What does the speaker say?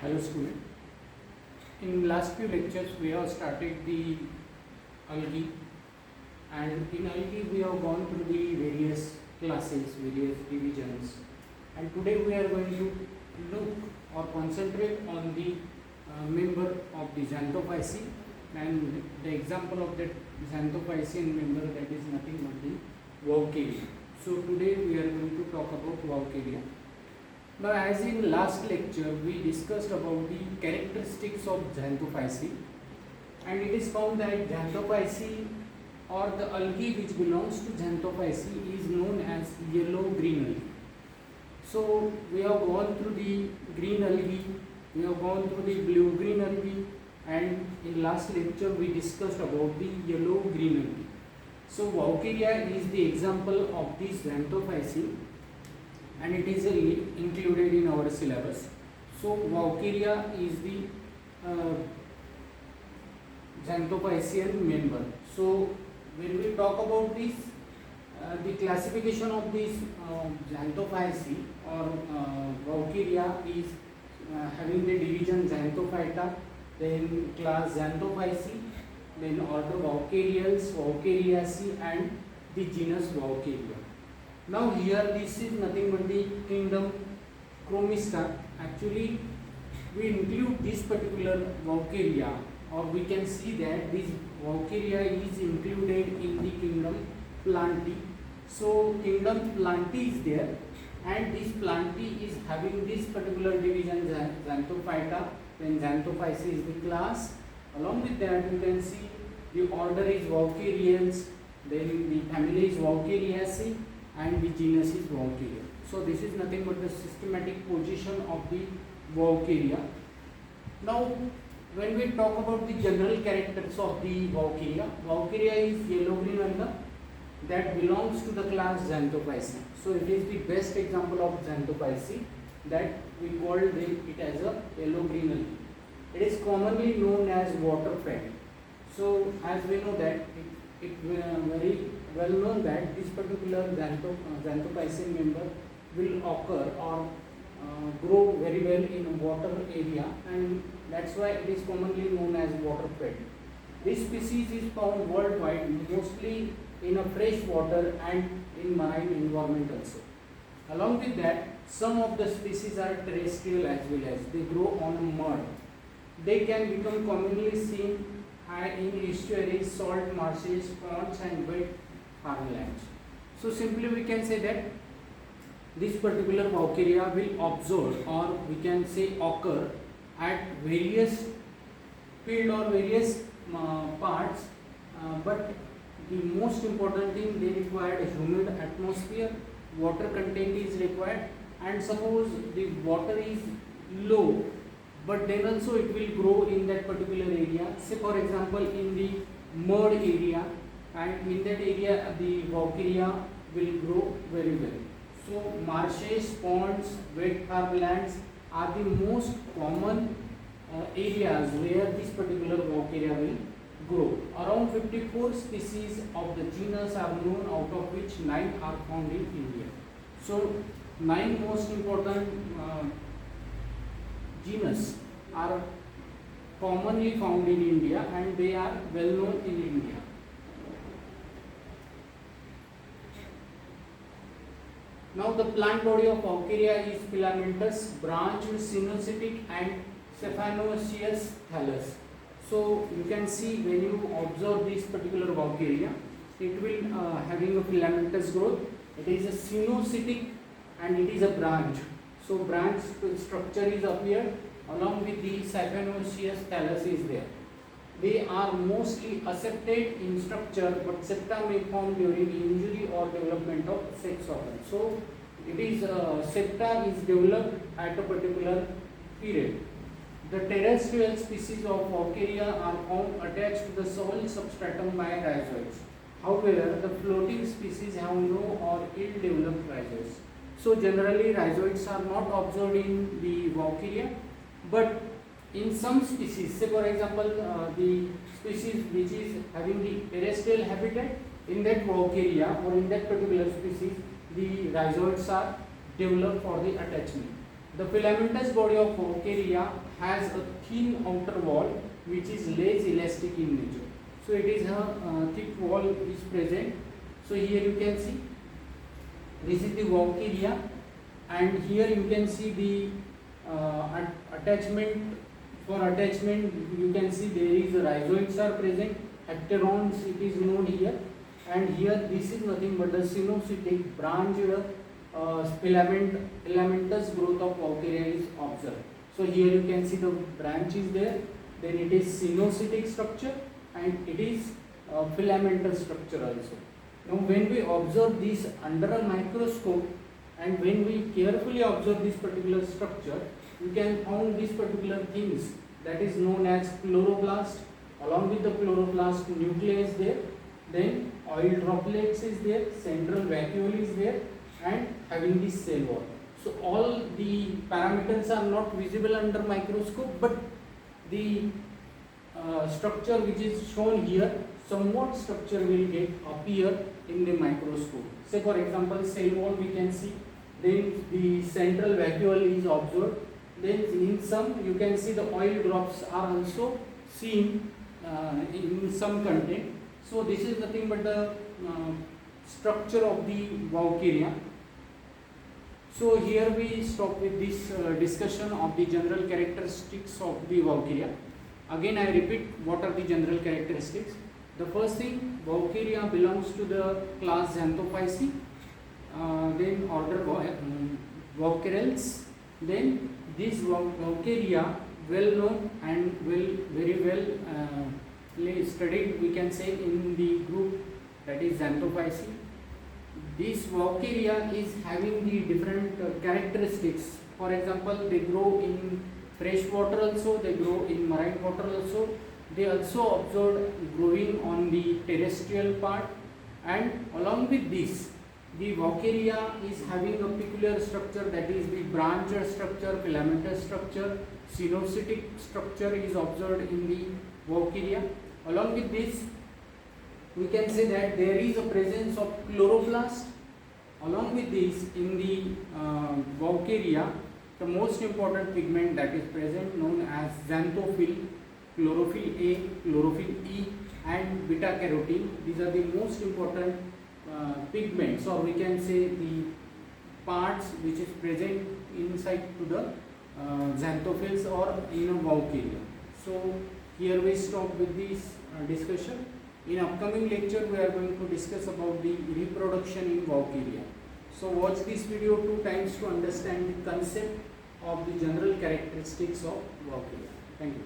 Hello student. In last few lectures we have started the algae, and in algae we have gone through the various classes, various divisions, and today we are going to look or concentrate on the member of the Xanthophyceae, and the example of that Xanthophycean member, that is nothing but the Vaucaria. So today we are going to talk about Vaucaria. Now, as in last lecture, we discussed about the characteristics of Xanthophyceae, and it is found that Xanthophyceae or the algae which belongs to Xanthophyceae is known as yellow-green algae. So, we have gone through the green algae, we have gone through the blue-green algae, and in last lecture we discussed about the yellow-green algae. So, Vaucaria is the example of this Xanthophyceae, and it is included in our syllabus. So Vaucaria is the Xanthophycean member. So when we talk about this, the classification of this Xanthophyceae or Vaucaria is having the division Xanthophyta, then class Xanthophyceae, then order Vaucariales, Vaucariaceae, and the genus Vaucaria. Now here this is nothing but the kingdom Chromista. Actually we include this particular Vaucaria, or we can see that this Vaucaria is included in the kingdom Plantae. So kingdom Plantae is there, and this Plantae is having this particular division Xanthophyta, then Xanthophyceae is the class. Along with that you can see the order is Vaucariales, then the family is Vaucariaceae, and the genus is Vaucaria. So this is nothing but the systematic position of the Vaucaria. Now when we talk about the general characters of the Vaucaria, Vaucaria is yellow-green alga that belongs to the class Xanthophyceae. So it is the best example of Xanthophyceae that we call it as a yellow-green alga. It is commonly known as water-fed. So as we know that it very well known that this particular Xanthophycean member will occur or grow very well in water area, and that's why it is commonly known as water fed. This species is found worldwide, mostly in a fresh water and in marine environment also. Along with that, some of the species are terrestrial as well, as they grow on mud. They can become commonly seen in estuaries, salt marshes, ponds, and wet farmlands. So simply we can say that this particular Vaucaria will observe, or we can say occur, at various field or various parts, but the most important thing, they require a humid atmosphere, water content is required, and suppose the water is low, but then also it will grow in that particular area. Say for example in the mud area, and in that area the Vaucaria will grow very well. So marshes, ponds, wet farmlands are the most common areas where this particular Vaucaria will grow. Around 54 species of the genus are known, out of which 9 are found in India. So 9 most important genus are commonly found in India, and they are well known in India. Now the plant body of Vaucaria is filamentous, branched, cynocytic, and stephanocoeous thallus. So you can see when you observe this particular Vaucaria, it will having a filamentous growth. It is a cynocytic and it is a branch. So branch structure is appeared along with the stephanocoeous thallus is there. They are mostly aseptate in structure, but septa may form during injury or development of sex organ. So it is septa is developed at a particular period. The terrestrial species of Vaucaria are found attached to the soil substratum by rhizoids. However, the floating species have no or ill-developed rhizoids. So generally rhizoids are not observed in the Vaucaria, but in some species, say for example the species which is having the terrestrial habitat, in that Vaucaria or in that particular species the rhizoids are developed for the attachment. The filamentous body of Vauqueria has a thin outer wall which is less elastic in nature. So it is a thick wall is present. So here you can see this is the Vauqueria, and here you can see the attachment. For attachment you can see there is rhizoids are present, hepterons it is known here, and here this is nothing but the cynocytic branched filamentous growth of Vauqueria is observed. So here you can see the branch is there, then it is cynocytic structure and it is filamentous structure also. Now when we observe this under a microscope and when we carefully observe this particular structure, you can find these particular things that is known as chloroplast. Along with the chloroplast, nucleus is there, then oil droplets is there, central vacuole is there, and having this cell wall. So all the parameters are not visible under microscope, but the structure which is shown here, somewhat structure will appear in the microscope. Say for example, cell wall we can see, then the central vacuole is observed, then in some you can see the oil drops are also seen in some content. So this is nothing but the structure of the Vauqueria. So here we stop with this discussion of the general characteristics of the Vauqueria. Again I repeat, what are the general characteristics? The first thing, Vauqueria belongs to the class Xanthophyceae, then order Vauquerelles. Then this Vauqueria, well known and very well studied, we can say, in the group that is Xanthophyceae. This Vauqueria is having the different characteristics. For example, they grow in fresh water also, they grow in marine water also. They also observed growing on the terrestrial part, and along with this, the Vauqueria is having a peculiar structure, that is the branched structure, filamentous structure, cynocytic structure is observed in the Vauqueria. Along with this, we can say that there is a presence of chloroplast. Along with this, in the Vauqueria, the most important pigment that is present known as xanthophyll, chlorophyll A, chlorophyll E, and beta carotene. These are the most important pigments, or we can say the parts which is present inside to the xanthophylls or in a Vauqueria. So here we stop with this discussion. In upcoming lecture we are going to discuss about the reproduction in Vauqueria. So watch this video 2 times to understand the concept of the general characteristics of Vauqueria. Thank you.